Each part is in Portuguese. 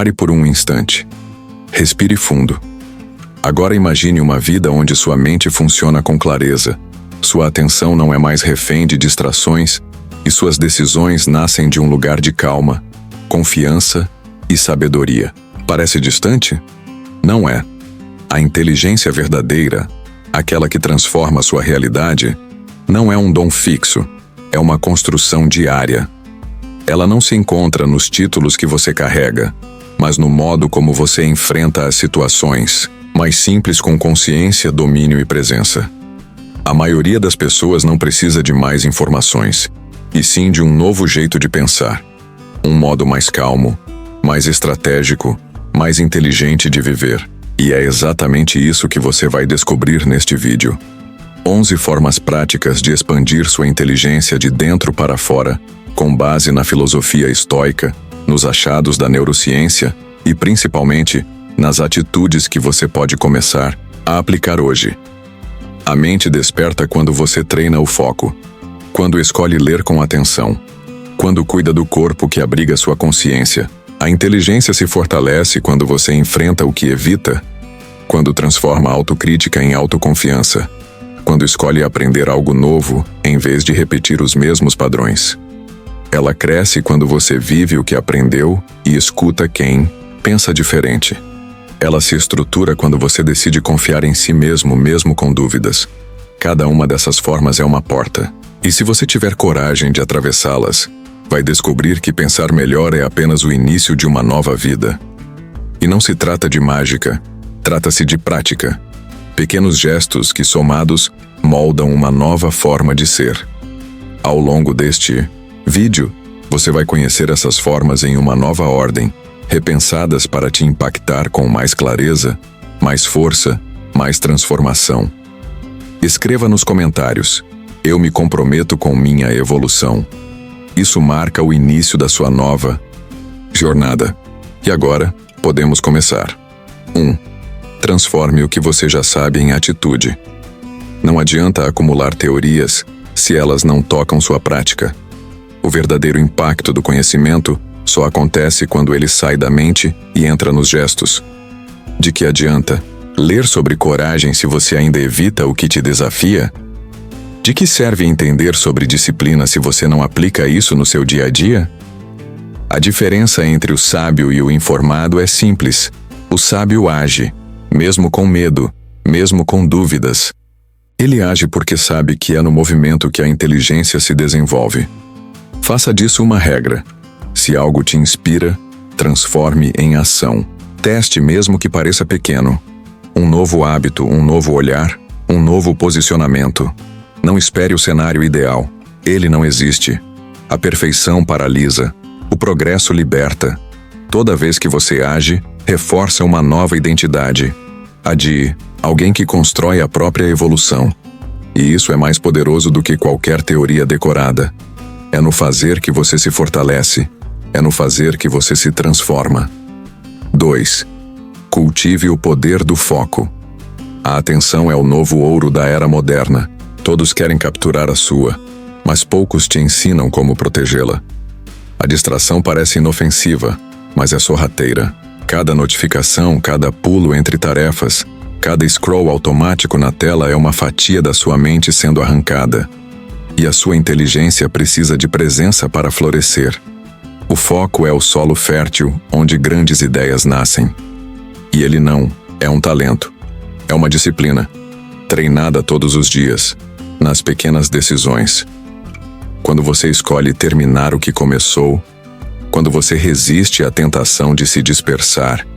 Pare por um instante. Respire fundo. Agora imagine uma vida onde sua mente funciona com clareza. Sua atenção não é mais refém de distrações e suas decisões nascem de um lugar de calma, confiança e sabedoria. Parece distante? Não é. A inteligência verdadeira, aquela que transforma sua realidade, não é um dom fixo, é uma construção diária. Ela não se encontra nos títulos que você carrega, mas no modo como você enfrenta as situações, mais simples com consciência, domínio e presença. A maioria das pessoas não precisa de mais informações, e sim de um novo jeito de pensar. Um modo mais calmo, mais estratégico, mais inteligente de viver. E é exatamente isso que você vai descobrir neste vídeo. 11 formas práticas de expandir sua inteligência de dentro para fora, com base na filosofia estoica, nos achados da neurociência e, principalmente, nas atitudes que você pode começar a aplicar hoje. A mente desperta quando você treina o foco, quando escolhe ler com atenção, quando cuida do corpo que abriga sua consciência. A inteligência se fortalece quando você enfrenta o que evita, quando transforma a autocrítica em autoconfiança, quando escolhe aprender algo novo em vez de repetir os mesmos padrões. Ela cresce quando você vive o que aprendeu e escuta quem pensa diferente. Ela se estrutura quando você decide confiar em si mesmo, mesmo com dúvidas. Cada uma dessas formas é uma porta, e se você tiver coragem de atravessá-las, vai descobrir que pensar melhor é apenas o início de uma nova vida. E não se trata de mágica, trata-se de prática. Pequenos gestos que, somados, moldam uma nova forma de ser. Ao longo deste vídeo, você vai conhecer essas formas em uma nova ordem, repensadas para te impactar com mais clareza, mais força, mais transformação. Escreva nos comentários: eu me comprometo com minha evolução. Isso marca o início da sua nova jornada. E agora, podemos começar. 1. Transforme o que você já sabe em atitude. Não adianta acumular teorias se elas não tocam sua prática. O verdadeiro impacto do conhecimento só acontece quando ele sai da mente e entra nos gestos. De que adianta ler sobre coragem se você ainda evita o que te desafia? De que serve entender sobre disciplina se você não aplica isso no seu dia a dia? A diferença entre o sábio e o informado é simples. O sábio age, mesmo com medo, mesmo com dúvidas. Ele age porque sabe que é no movimento que a inteligência se desenvolve. Faça disso uma regra. Se algo te inspira, transforme em ação. Teste mesmo que pareça pequeno. Um novo hábito, um novo olhar, um novo posicionamento. Não espere o cenário ideal. Ele não existe. A perfeição paralisa. O progresso liberta. Toda vez que você age, reforça uma nova identidade. A de alguém que constrói a própria evolução. E isso é mais poderoso do que qualquer teoria decorada. É no fazer que você se fortalece. É no fazer que você se transforma. 2. Cultive o poder do foco. A atenção é o novo ouro da era moderna. Todos querem capturar a sua, mas poucos te ensinam como protegê-la. A distração parece inofensiva, mas é sorrateira. Cada notificação, cada pulo entre tarefas, cada scroll automático na tela é uma fatia da sua mente sendo arrancada. E a sua inteligência precisa de presença para florescer. O foco é o solo fértil onde grandes ideias nascem. E ele não é um talento, é uma disciplina, treinada todos os dias, nas pequenas decisões. Quando você escolhe terminar o que começou, quando você resiste à tentação de se dispersar,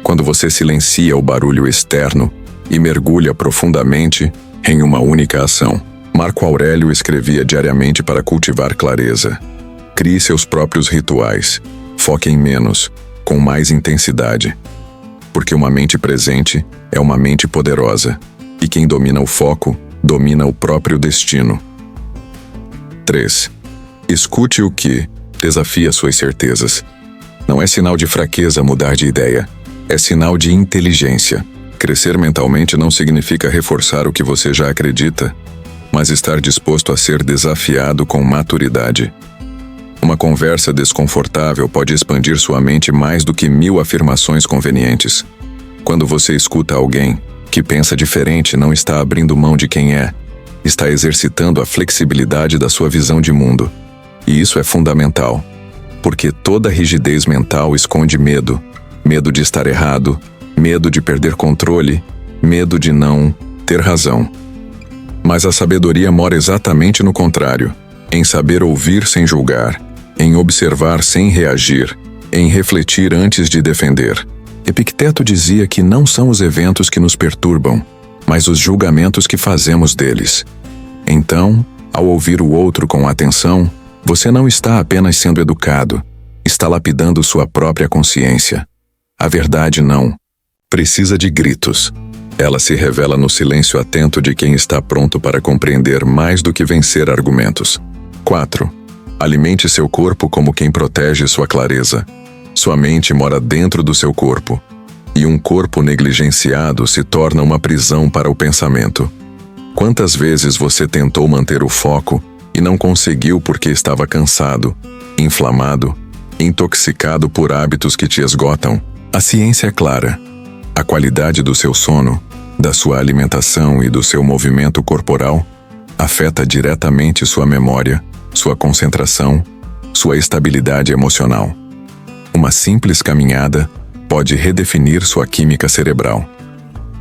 quando você silencia o barulho externo e mergulha profundamente em uma única ação. Marco Aurélio escrevia diariamente para cultivar clareza. Crie seus próprios rituais. Foque em menos, com mais intensidade. Porque uma mente presente é uma mente poderosa. E quem domina o foco, domina o próprio destino. 3. Escute o que desafia suas certezas. Não é sinal de fraqueza mudar de ideia. É sinal de inteligência. Crescer mentalmente não significa reforçar o que você já acredita, mas estar disposto a ser desafiado com maturidade. Uma conversa desconfortável pode expandir sua mente mais do que 1000 afirmações convenientes. Quando você escuta alguém que pensa diferente, não está abrindo mão de quem é, está exercitando a flexibilidade da sua visão de mundo. E isso é fundamental, porque toda rigidez mental esconde medo. Medo de estar errado, medo de perder controle, medo de não ter razão. Mas a sabedoria mora exatamente no contrário, em saber ouvir sem julgar, em observar sem reagir, em refletir antes de defender. Epicteto dizia que não são os eventos que nos perturbam, mas os julgamentos que fazemos deles. Então, ao ouvir o outro com atenção, você não está apenas sendo educado, está lapidando sua própria consciência. A verdade não precisa de gritos. Ela se revela no silêncio atento de quem está pronto para compreender mais do que vencer argumentos. 4. Alimente seu corpo como quem protege sua clareza. Sua mente mora dentro do seu corpo, e um corpo negligenciado se torna uma prisão para o pensamento. Quantas vezes você tentou manter o foco e não conseguiu porque estava cansado, inflamado, intoxicado por hábitos que te esgotam? A ciência é clara. A qualidade do seu sono, da sua alimentação e do seu movimento corporal afeta diretamente sua memória, sua concentração, sua estabilidade emocional. Uma simples caminhada pode redefinir sua química cerebral.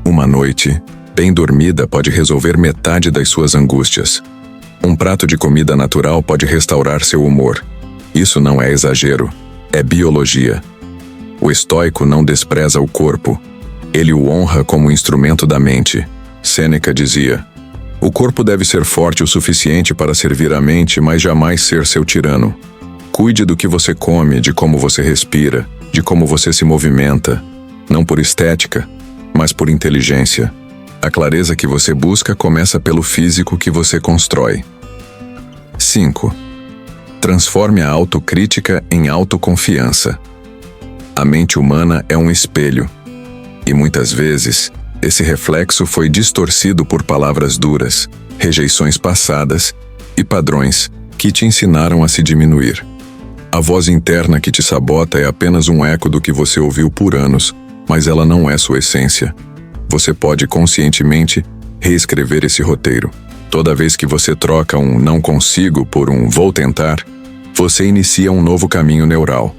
Uma noite bem dormida pode resolver metade das suas angústias. Um prato de comida natural pode restaurar seu humor. Isso não é exagero, é biologia. O estoico não despreza o corpo. Ele o honra como instrumento da mente. Sêneca dizia: o corpo deve ser forte o suficiente para servir a mente, mas jamais ser seu tirano. Cuide do que você come, de como você respira, de como você se movimenta, não por estética, mas por inteligência. A clareza que você busca começa pelo físico que você constrói. 5. Transforme a autocrítica em autoconfiança. A mente humana é um espelho, e muitas vezes esse reflexo foi distorcido por palavras duras, rejeições passadas e padrões que te ensinaram a se diminuir. A voz interna que te sabota é apenas um eco do que você ouviu por anos, mas ela não é sua essência. Você pode conscientemente reescrever esse roteiro. Toda vez que você troca um não consigo por um vou tentar, você inicia um novo caminho neural.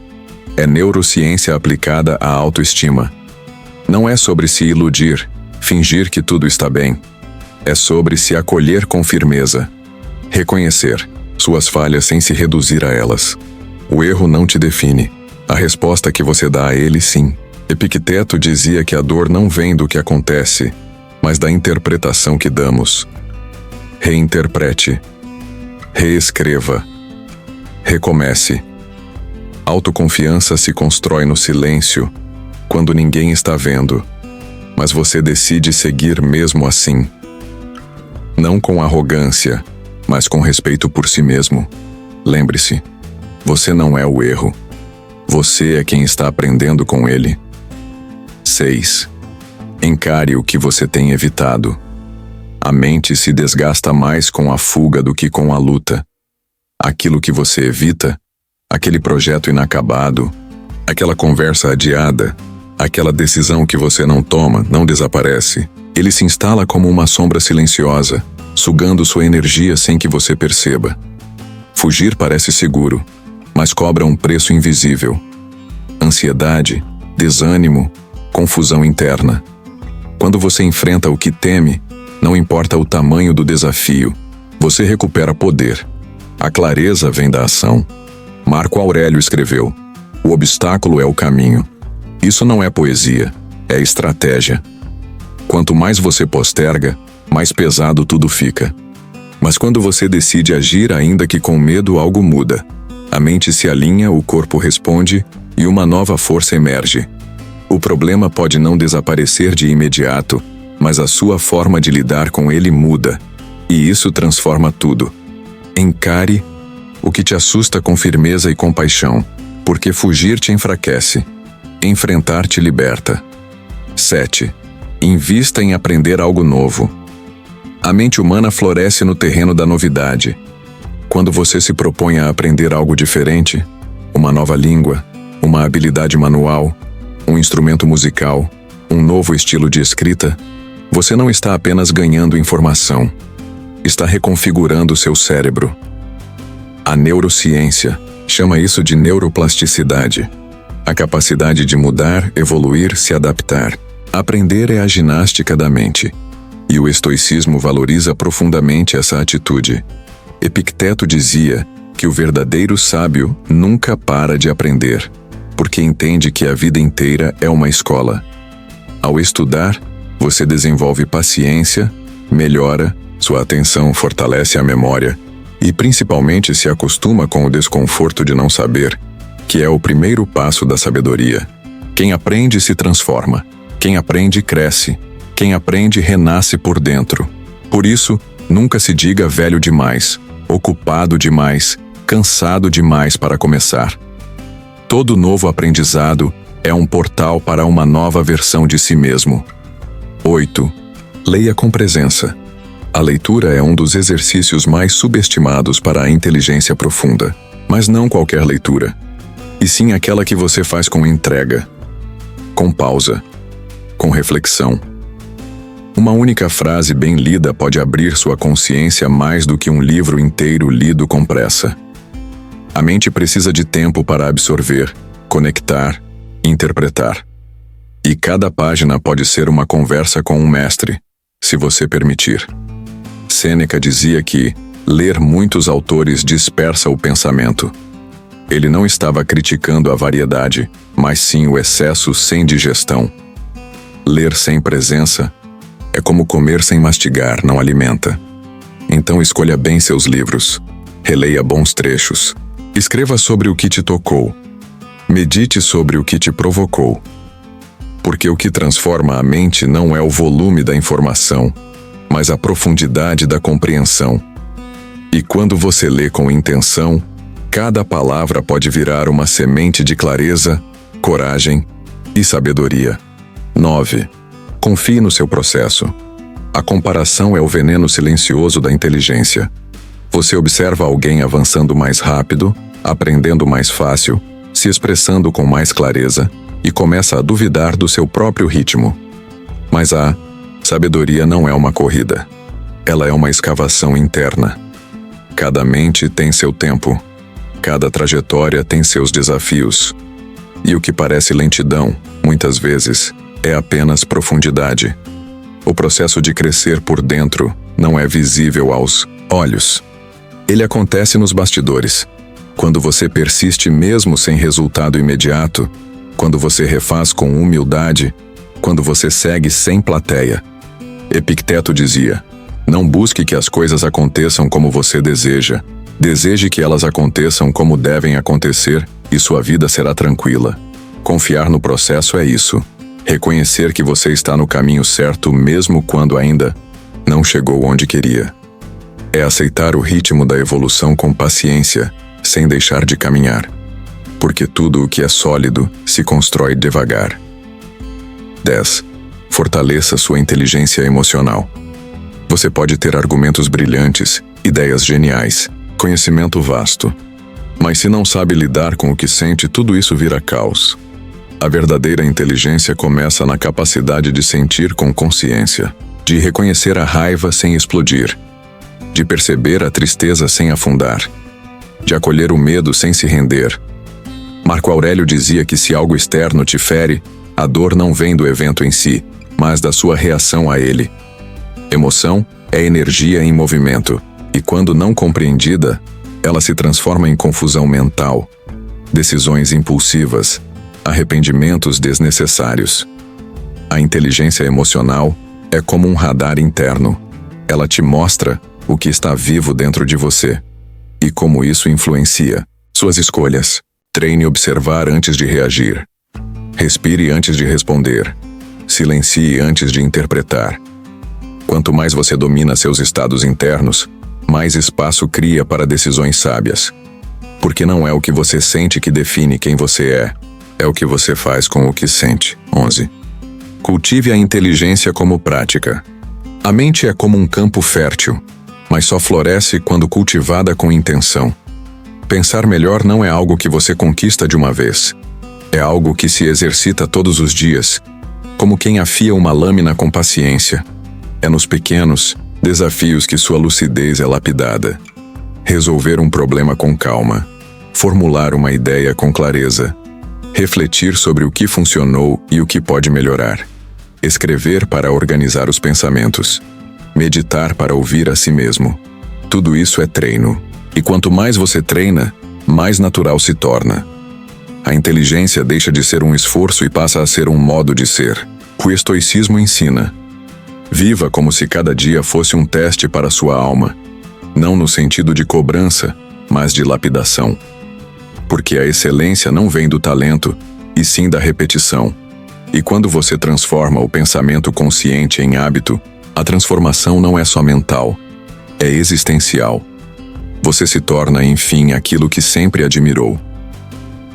É neurociência aplicada à autoestima. Não é sobre se iludir, fingir que tudo está bem. É sobre se acolher com firmeza. Reconhecer suas falhas sem se reduzir a elas. O erro não te define. A resposta que você dá a ele, sim. Epicteto dizia que a dor não vem do que acontece, mas da interpretação que damos. Reinterprete. Reescreva. Recomece. Autoconfiança se constrói no silêncio, quando ninguém está vendo, mas você decide seguir mesmo assim. Não com arrogância, mas com respeito por si mesmo. Lembre-se, você não é o erro. Você é quem está aprendendo com ele. 6. Encare o que você tem evitado. A mente se desgasta mais com a fuga do que com a luta. Aquilo que você evita, aquele projeto inacabado, aquela conversa adiada, aquela decisão que você não toma, não desaparece. Ele se instala como uma sombra silenciosa, sugando sua energia sem que você perceba. Fugir parece seguro, mas cobra um preço invisível. Ansiedade, desânimo, confusão interna. Quando você enfrenta o que teme, não importa o tamanho do desafio, você recupera poder. A clareza vem da ação. Marco Aurélio escreveu: o obstáculo é o caminho. Isso não é poesia, é estratégia. Quanto mais você posterga, mais pesado tudo fica. Mas quando você decide agir, ainda que com medo, algo muda. A mente se alinha, o corpo responde e uma nova força emerge. O problema pode não desaparecer de imediato, mas a sua forma de lidar com ele muda. E isso transforma tudo. Encare o que te assusta com firmeza e compaixão, porque fugir te enfraquece. Enfrentar te liberta. 7. Invista em aprender algo novo. A mente humana floresce no terreno da novidade. Quando você se propõe a aprender algo diferente, uma nova língua, uma habilidade manual, um instrumento musical, um novo estilo de escrita, você não está apenas ganhando informação, está reconfigurando seu cérebro. A neurociência chama isso de neuroplasticidade, a capacidade de mudar, evoluir, se adaptar. Aprender é a ginástica da mente, e o estoicismo valoriza profundamente essa atitude. Epicteto dizia que o verdadeiro sábio nunca para de aprender, porque entende que a vida inteira é uma escola. Ao estudar, você desenvolve paciência, melhora, sua atenção fortalece a memória e principalmente se acostuma com o desconforto de não saber, que é o primeiro passo da sabedoria. Quem aprende se transforma, quem aprende cresce, quem aprende renasce por dentro. Por isso, nunca se diga velho demais, ocupado demais, cansado demais para começar. Todo novo aprendizado é um portal para uma nova versão de si mesmo. 8. Leia com presença. A leitura é um dos exercícios mais subestimados para a inteligência profunda, mas não qualquer leitura, e sim aquela que você faz com entrega, com pausa, com reflexão. Uma única frase bem lida pode abrir sua consciência mais do que um livro inteiro lido com pressa. A mente precisa de tempo para absorver, conectar, interpretar. E cada página pode ser uma conversa com um mestre, se você permitir. Sêneca dizia que ler muitos autores dispersa o pensamento. Ele não estava criticando a variedade, mas sim o excesso sem digestão. Ler sem presença é como comer sem mastigar, não alimenta. Então escolha bem seus livros, releia bons trechos, escreva sobre o que te tocou, medite sobre o que te provocou. Porque o que transforma a mente não é o volume da informação, mas a profundidade da compreensão. E quando você lê com intenção, cada palavra pode virar uma semente de clareza, coragem e sabedoria. 9. Confie no seu processo. A comparação é o veneno silencioso da inteligência. Você observa alguém avançando mais rápido, aprendendo mais fácil, se expressando com mais clareza e começa a duvidar do seu próprio ritmo. Mas a sabedoria não é uma corrida. Ela é uma escavação interna. Cada mente tem seu tempo. Cada trajetória tem seus desafios. E o que parece lentidão, muitas vezes, é apenas profundidade. O processo de crescer por dentro não é visível aos olhos. Ele acontece nos bastidores. Quando você persiste mesmo sem resultado imediato, quando você refaz com humildade, quando você segue sem plateia. Epicteto dizia: não busque que as coisas aconteçam como você deseja. Deseje que elas aconteçam como devem acontecer e sua vida será tranquila. Confiar no processo é isso. Reconhecer que você está no caminho certo mesmo quando ainda não chegou onde queria. É aceitar o ritmo da evolução com paciência, sem deixar de caminhar. Porque tudo o que é sólido se constrói devagar. 10. Fortaleça sua inteligência emocional. Você pode ter argumentos brilhantes, ideias geniais, conhecimento vasto. Mas se não sabe lidar com o que sente, tudo isso vira caos. A verdadeira inteligência começa na capacidade de sentir com consciência, de reconhecer a raiva sem explodir, de perceber a tristeza sem afundar, de acolher o medo sem se render. Marco Aurélio dizia que se algo externo te fere, a dor não vem do evento em si, mas da sua reação a ele. Emoção é energia em movimento, e quando não compreendida, ela se transforma em confusão mental, decisões impulsivas, arrependimentos desnecessários. A inteligência emocional é como um radar interno. Ela te mostra o que está vivo dentro de você e como isso influencia suas escolhas. Treine observar antes de reagir. Respire antes de responder. Silencie antes de interpretar. Quanto mais você domina seus estados internos, mais espaço cria para decisões sábias. Porque não é o que você sente que define quem você é o que você faz com o que sente. 11. Cultive a inteligência como prática. A mente é como um campo fértil. mas só floresce quando cultivada com intenção. Pensar melhor não é algo que você conquista de uma vez. É algo que se exercita todos os dias, como quem afia uma lâmina com paciência. É nos pequenos desafios que sua lucidez é lapidada. Resolver um problema com calma, formular uma ideia com clareza, refletir sobre o que funcionou e o que pode melhorar, escrever para organizar os pensamentos, meditar para ouvir a si mesmo. Tudo isso é treino, e quanto mais você treina, mais natural se torna. A inteligência deixa de ser um esforço e passa a ser um modo de ser. O estoicismo ensina: viva como se cada dia fosse um teste para sua alma, não no sentido de cobrança, mas de lapidação. Porque a excelência não vem do talento, e sim da repetição. E quando você transforma o pensamento consciente em hábito, a transformação não é só mental, é existencial. Você se torna, enfim, aquilo que sempre admirou.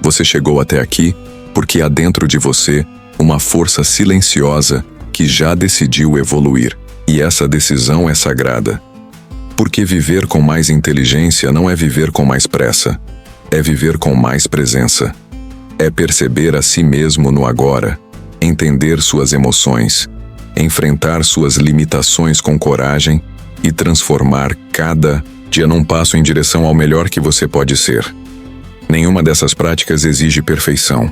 Você chegou até aqui porque há dentro de você uma força silenciosa que já decidiu evoluir, e essa decisão é sagrada. Porque viver com mais inteligência não é viver com mais pressa, é viver com mais presença. É perceber a si mesmo no agora, entender suas emoções, enfrentar suas limitações com coragem e transformar cada dia num passo em direção ao melhor que você pode ser. Nenhuma dessas práticas exige perfeição.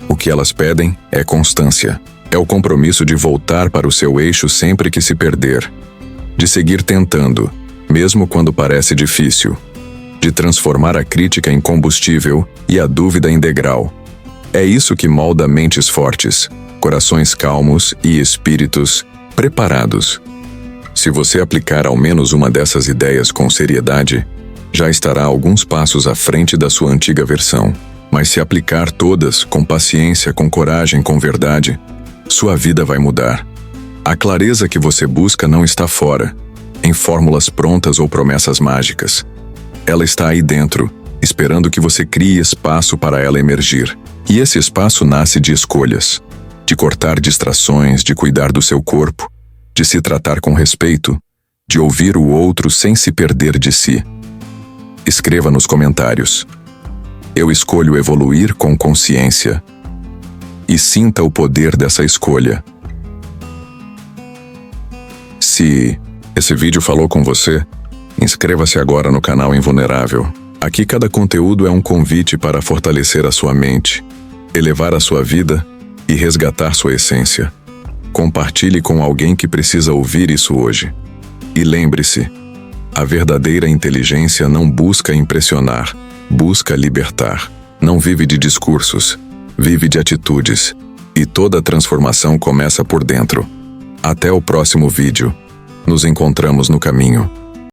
O que elas pedem é constância. É o compromisso de voltar para o seu eixo sempre que se perder, de seguir tentando, mesmo quando parece difícil, de transformar a crítica em combustível e a dúvida em degrau. É isso que molda mentes fortes, corações calmos e espíritos preparados. Se você aplicar ao menos uma dessas ideias com seriedade, já estará alguns passos à frente da sua antiga versão. Mas se aplicar todas com paciência, com coragem, com verdade, sua vida vai mudar. A clareza que você busca não está fora, em fórmulas prontas ou promessas mágicas. Ela está aí dentro, esperando que você crie espaço para ela emergir. E esse espaço nasce de escolhas, de cortar distrações, de cuidar do seu corpo, de se tratar com respeito, de ouvir o outro sem se perder de si. Escreva nos comentários: eu escolho evoluir com consciência. E sinta o poder dessa escolha. Se esse vídeo falou com você, inscreva-se agora no canal Invulnerável. Aqui cada conteúdo é um convite para fortalecer a sua mente, elevar a sua vida e resgatar sua essência. Compartilhe com alguém que precisa ouvir isso hoje. E lembre-se, a verdadeira inteligência não busca impressionar, busca libertar. Não vive de discursos, vive de atitudes. E toda transformação começa por dentro. Até o próximo vídeo. Nos encontramos no caminho.